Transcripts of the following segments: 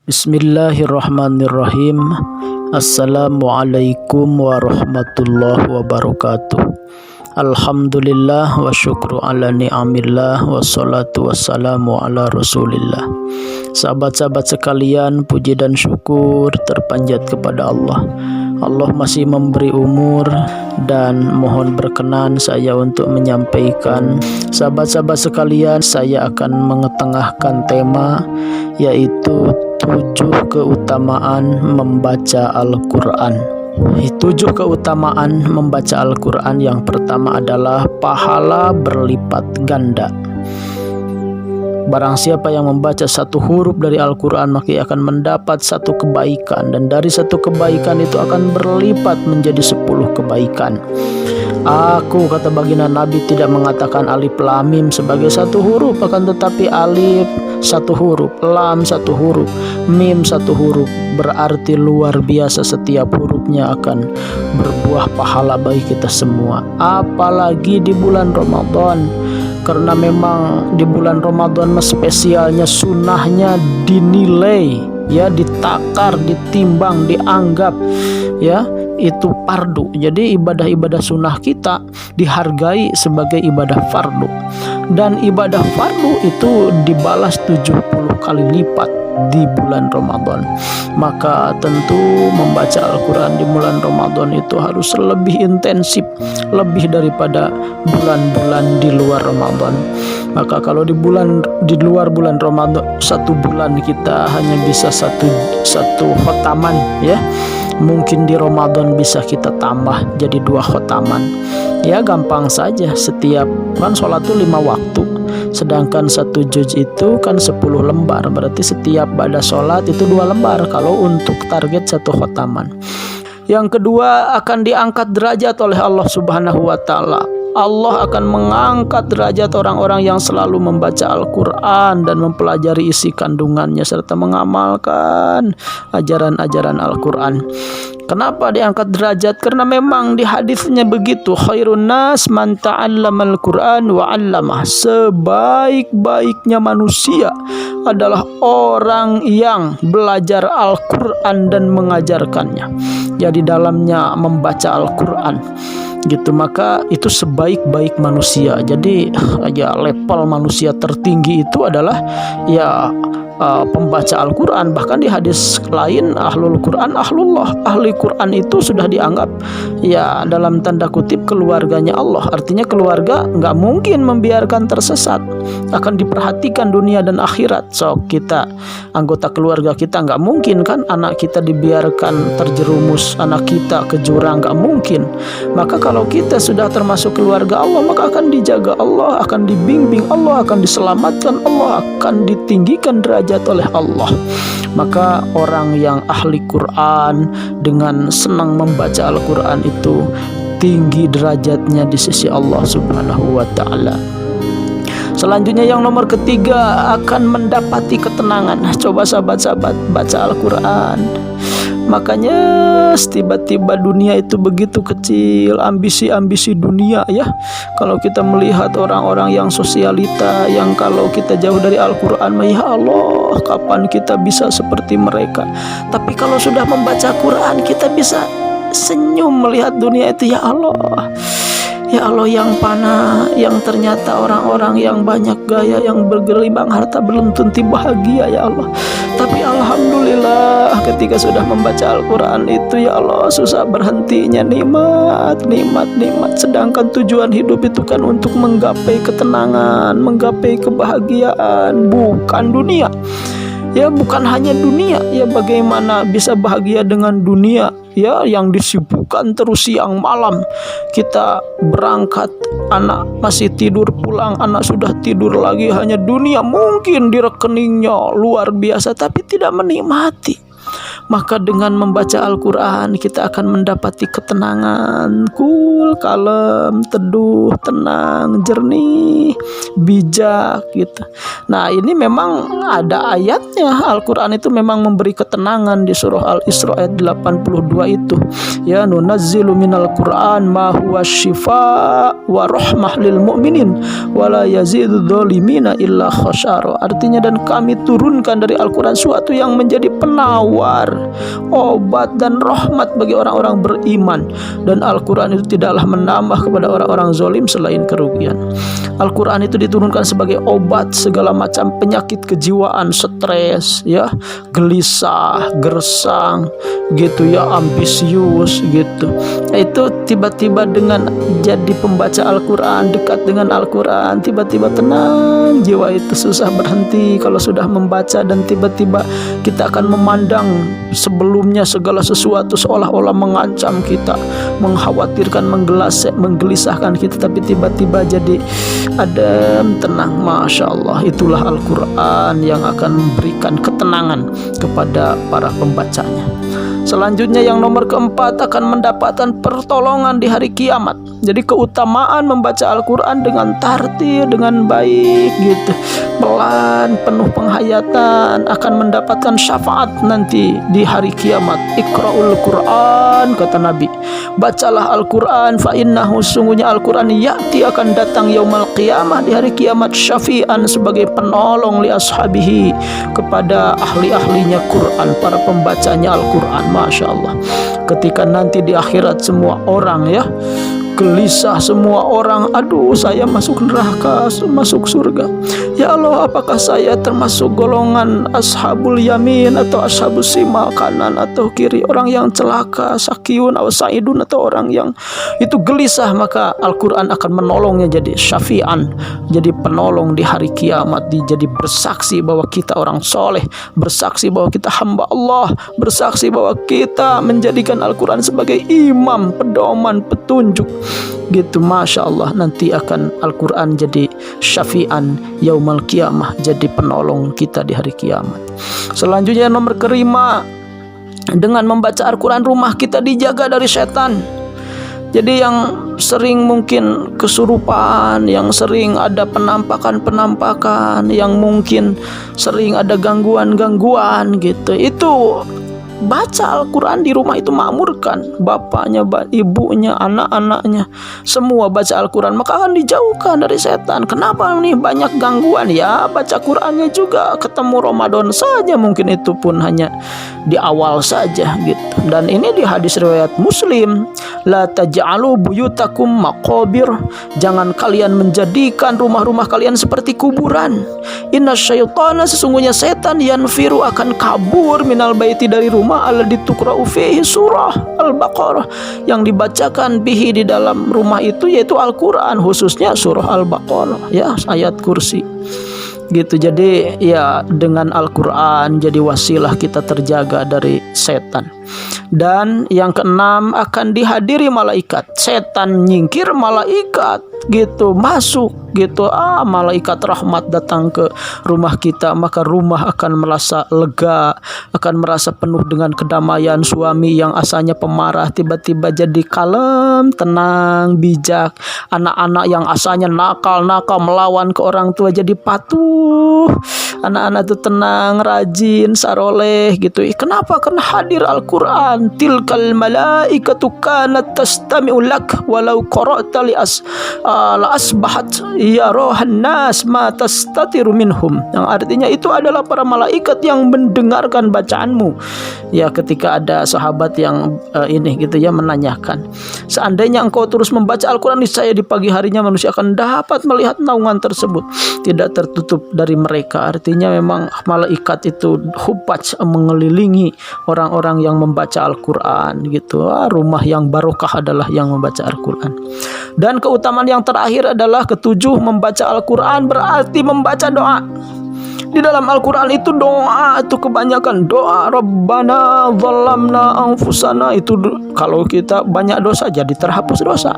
Bismillahirrahmanirrahim. Assalamualaikum warahmatullahi wabarakatuh. Alhamdulillah wa syukru ala ni'amillah wa salatu wassalamu ala rasulillah. Sahabat-sahabat sekalian, puji dan syukur terpanjat kepada Allah. Allah masih memberi umur dan mohon berkenan saya untuk menyampaikan. Sahabat-sahabat sekalian, saya akan mengetengahkan tema yaitu 7 keutamaan membaca Al-Quran. 7 keutamaan membaca Al-Quran. Yang pertama adalah pahala berlipat ganda. Barang siapa yang membaca satu huruf dari Al-Quran, maka ia akan mendapat satu kebaikan, dan dari satu kebaikan itu akan berlipat menjadi 10 kebaikan. Aku, kata baginda Nabi, tidak mengatakan alif lam mim sebagai satu huruf, akan tetapi alif satu huruf, lam satu huruf, mim satu huruf. Berarti luar biasa, setiap hurufnya akan berbuah pahala bagi kita semua. Apalagi di bulan Ramadan, karena memang di bulan Ramadan spesialnya sunnahnya dinilai, ya, ditakar, ditimbang, dianggap, ya, itu fardu. Jadi ibadah-ibadah sunnah kita dihargai sebagai ibadah fardu, dan ibadah fardu itu dibalas 70 kali lipat di bulan Ramadan. Maka tentu membaca Al-Quran di bulan Ramadan itu harus lebih intensif, lebih daripada bulan-bulan di luar Ramadan. Maka kalau di luar bulan Ramadan, satu bulan kita hanya bisa satu khotaman, ya. Mungkin di Ramadan bisa kita tambah jadi 2 khotaman. Ya, gampang saja. Setiap kan sholat itu 5 waktu, sedangkan 1 juz itu kan 10 lembar. Berarti setiap ba'da sholat itu 2 lembar kalau untuk target 1 khotaman. Yang kedua, akan diangkat derajat oleh Allah Subhanahu wa Ta'ala. Allah akan mengangkat derajat orang-orang yang selalu membaca Al-Quran dan mempelajari isi kandungannya serta mengamalkan ajaran-ajaran Al-Quran. Kenapa diangkat derajat? Karena memang di hadisnya begitu, khairun nas man ta'allamal Qur'an wa 'allamah. Sebaik-baiknya manusia adalah orang yang belajar Al-Quran dan mengajarkannya. Jadi dalamnya membaca Al-Quran, gitu. Maka itu sebaik-baik manusia. Jadi ya, level manusia tertinggi itu adalah ya pembaca Al-Quran. Bahkan di hadis lain, ahlul Quran ahlullah. Ahli Quran itu sudah dianggap, ya, dalam tanda kutip keluarganya Allah. Artinya keluarga nggak mungkin membiarkan tersesat, akan diperhatikan dunia dan akhirat. So kita, anggota keluarga kita, nggak mungkin kan anak kita dibiarkan terjerumus, anak kita ke jurang, nggak mungkin. Maka kalau kita sudah termasuk keluarga Allah, maka akan dijaga Allah, akan dibimbing Allah, akan diselamatkan Allah, akan ditinggikan derajat oleh Allah. Maka orang yang ahli Quran dengan senang membaca Al-Quran itu tinggi derajatnya di sisi Allah Subhanahu wa Ta'ala. Selanjutnya yang nomor ketiga, akan mendapati ketenangan. Coba sahabat-sahabat baca Al-Quran, makanya tiba-tiba dunia itu begitu kecil, ambisi-ambisi dunia, ya. Kalau kita melihat orang-orang yang sosialita, yang kalau kita jauh dari Al-Quran, ya Allah, kapan kita bisa seperti mereka. Tapi kalau sudah membaca Quran, kita bisa senyum melihat dunia itu. Ya Allah, ya Allah yang panah, yang ternyata orang-orang yang banyak gaya, yang bergelimang harta belum tentu bahagia, ya Allah. Tapi alhamdulillah ketika sudah membaca Al-Quran itu, ya Allah, susah berhentinya nikmat, nikmat, nikmat. Sedangkan tujuan hidup itu kan untuk menggapai ketenangan, menggapai kebahagiaan, bukan dunia. Ya, bukan hanya dunia. Ya, bagaimana bisa bahagia dengan dunia, ya, yang disibukkan terus siang malam. Kita berangkat, anak masih tidur, pulang anak sudah tidur lagi. Hanya dunia mungkin di rekeningnya luar biasa, tapi tidak menikmati. Maka dengan membaca Al-Quran kita akan mendapati ketenangan, cool, kalem, teduh, tenang, jernih, bijak gitu. Nah ini memang ada ayatnya. Al-Quran itu memang memberi ketenangan di surah Al-Isra ayat 82 itu. Ya, nunazzilu minal Qur'an ma huwa syifa wa rahmah lil mu'minin wa la yazidu dzalimina illa khasyara. Artinya, dan kami turunkan dari Al-Quran suatu yang menjadi penawar, obat dan rahmat bagi orang-orang beriman, dan Al-Quran itu tidaklah menambah kepada orang-orang zalim selain kerugian. Al-Quran itu diturunkan sebagai obat segala macam penyakit kejiwaan, stres, ya, gelisah, gersang, gitu ya, ambisius gitu. Itu tiba-tiba dengan jadi pembaca Al-Quran, dekat dengan Al-Quran, tiba-tiba tenang jiwa itu, susah berhenti kalau sudah membaca, dan tiba-tiba kita akan memandang sebelumnya segala sesuatu seolah-olah mengancam kita, mengkhawatirkan, menggelisahkan kita, tapi tiba-tiba jadi adem, tenang. Masya Allah, itulah Al-Quran yang akan memberikan ketenangan kepada para pembacanya. Selanjutnya yang nomor keempat, akan mendapatkan pertolongan di hari kiamat. Jadi keutamaan membaca Al-Quran dengan tartil, dengan baik gitu, pelan, penuh penghayatan, akan mendapatkan syafaat nanti di hari kiamat. Iqra'ul Quran, kata Nabi, bacalah Al-Quran, fa innahu, sungguhnya Al-Quran ya'ti, akan datang yaumal qiyamah, di hari kiamat, syafi'an, sebagai penolong, li ashabihi, kepada ahli-ahlinya Quran, para pembacanya Al-Quran. Masya Allah, ketika nanti di akhirat semua orang ya gelisah, semua orang, aduh saya masuk neraka, masuk surga, ya Allah apakah saya termasuk golongan ashabul yamin atau ashabus simal, kanan atau kiri, orang yang celaka, sakiun atau saidun, atau orang yang itu gelisah. Maka Al-Quran akan menolongnya jadi syafi'an, jadi penolong di hari kiamat, jadi bersaksi bahwa kita orang soleh, bersaksi bahwa kita hamba Allah, bersaksi bahwa kita menjadikan Al-Quran sebagai imam, pedoman, petunjuk gitu. Masya Allah, nanti akan Al-Quran jadi syafi'an yaumal qiyamah, jadi penolong kita di hari kiamat. Selanjutnya nomor kelima, dengan membaca Al-Quran rumah kita dijaga dari setan. Jadi yang sering mungkin kesurupan, yang sering ada penampakan-penampakan, yang mungkin sering ada gangguan-gangguan gitu, itu baca Al-Quran di rumah itu makmurkan, bapaknya, ibunya, anak-anaknya semua baca Al-Quran, maka akan dijauhkan dari setan. Kenapa nih banyak gangguan? Ya baca Qurannya juga, ketemu Ramadan saja mungkin itu pun hanya di awal saja gitu. Dan ini di hadis riwayat Muslim, la taj'alu buyutakum maqabir, jangan kalian menjadikan rumah-rumah kalian seperti kuburan. Inna syaitana, sesungguhnya setan, yanfiru, akan kabur, minal baiti, dari rumah, alladzi tuqra'u fihi surah Al-Baqarah, yang dibacakan bihi, di dalam rumah itu, yaitu Al-Quran, khususnya surah Al-Baqarah, ya, ayat kursi gitu. Jadi ya dengan Al-Quran jadi wasilah kita terjaga dari setan. Dan yang keenam, akan dihadiri malaikat. Setan nyingkir, malaikat gitu masuk gitu, malaikat rahmat datang ke rumah kita, maka rumah akan merasa lega, akan merasa penuh dengan kedamaian. Suami yang asalnya pemarah tiba-tiba jadi kalem, tenang, bijak. Anak-anak yang asalnya nakal melawan ke orang tua jadi patuh. Anak-anak itu tenang, rajin, saroleh gitu. Kenapa? Karena hadir Al-Quran. Tilkal malaikatu kanat tastami'u lak walau qara'ta la asbahat ya rohan nas ma tastatiru minhum, yang artinya itu adalah para malaikat yang mendengarkan bacaanmu. Ya ketika ada sahabat yang ini gitu ya menanyakan, seandainya engkau terus membaca Al-Quran, niscaya di pagi harinya manusia akan dapat melihat naungan tersebut, tidak tertutup dari mereka. Artinya memang malaikat itu hubaj, mengelilingi orang-orang yang membaca Al-Quran gitu. Rumah yang barokah adalah yang membaca Al-Quran. Dan keutamaan yang terakhir adalah ketujuh, membaca Al-Quran berarti membaca doa. Di dalam Al-Quran itu doa itu kebanyakan doa. Rabbana zalamna anfusana, itu kalau kita banyak dosa jadi terhapus dosa.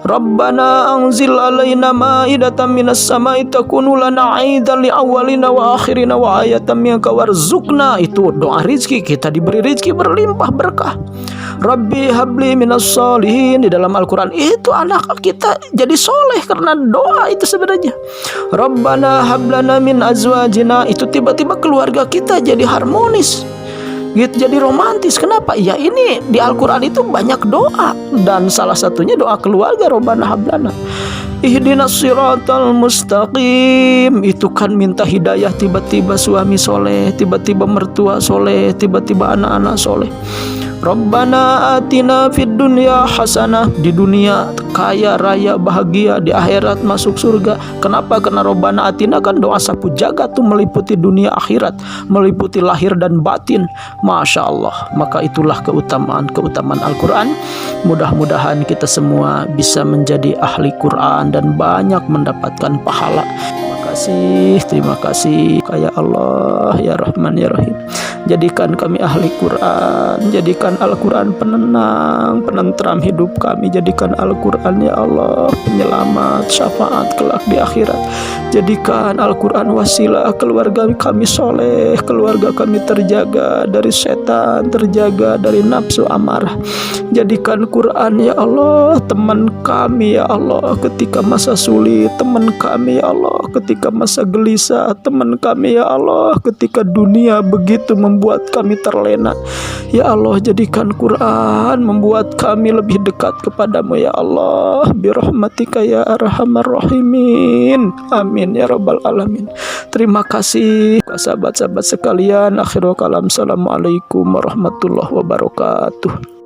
Rabbana anzil alaina ma'idatan minas sama'i takunu lana 'aidan li awwalina wa akhirina wa ayatan minka warzuqna, itu doa rizki, kita diberi rizki berlimpah berkah. Rabbi habli minas solihin, di dalam Al-Quran itu anak kita jadi soleh karena doa itu sebenarnya. Rabbana hablana min azwajina, itu tiba-tiba keluarga kita jadi harmonis gitu, jadi romantis. Kenapa? Ya ini di Al-Quran itu banyak doa, dan salah satunya doa keluarga. Rabbana hablana ihdinas siratal mustaqim, itu kan minta hidayah, tiba-tiba suami soleh, tiba-tiba mertua soleh, tiba-tiba anak-anak soleh. Rabbana atina fid dunya hasanah, di dunia kaya raya bahagia, di akhirat masuk surga. Kenapa? Karena Rabbana atina kan doa sapu jagat tuh, meliputi dunia akhirat, meliputi lahir dan batin. Masya Allah. Maka itulah keutamaan Al-Quran. Mudah-mudahan kita semua bisa menjadi ahli Quran dan banyak mendapatkan pahala. Terima kasih ya Allah ya Rahman ya Rahim. Jadikan kami ahli Quran, jadikan Al-Quran penenang, penentram hidup kami. Jadikan Al-Quran ya Allah penyelamat, syafaat kelak di akhirat. Jadikan Al-Quran wasilah keluarga kami soleh, keluarga kami terjaga dari setan, terjaga dari nafsu amarah. Jadikan Quran ya Allah teman kami ya Allah ketika masa sulit, teman kami ya Allah ketika masa gelisah, teman kami ya Allah ketika dunia begitu membuat kami terlena. Ya Allah, jadikan Quran membuat kami lebih dekat kepadamu ya Allah, birahmatika ya arhamar rahimin. Amin ya rabbal alamin. Terima kasih sahabat-sahabat sekalian. Akhirul kalam, assalamualaikum warahmatullahi wabarakatuh.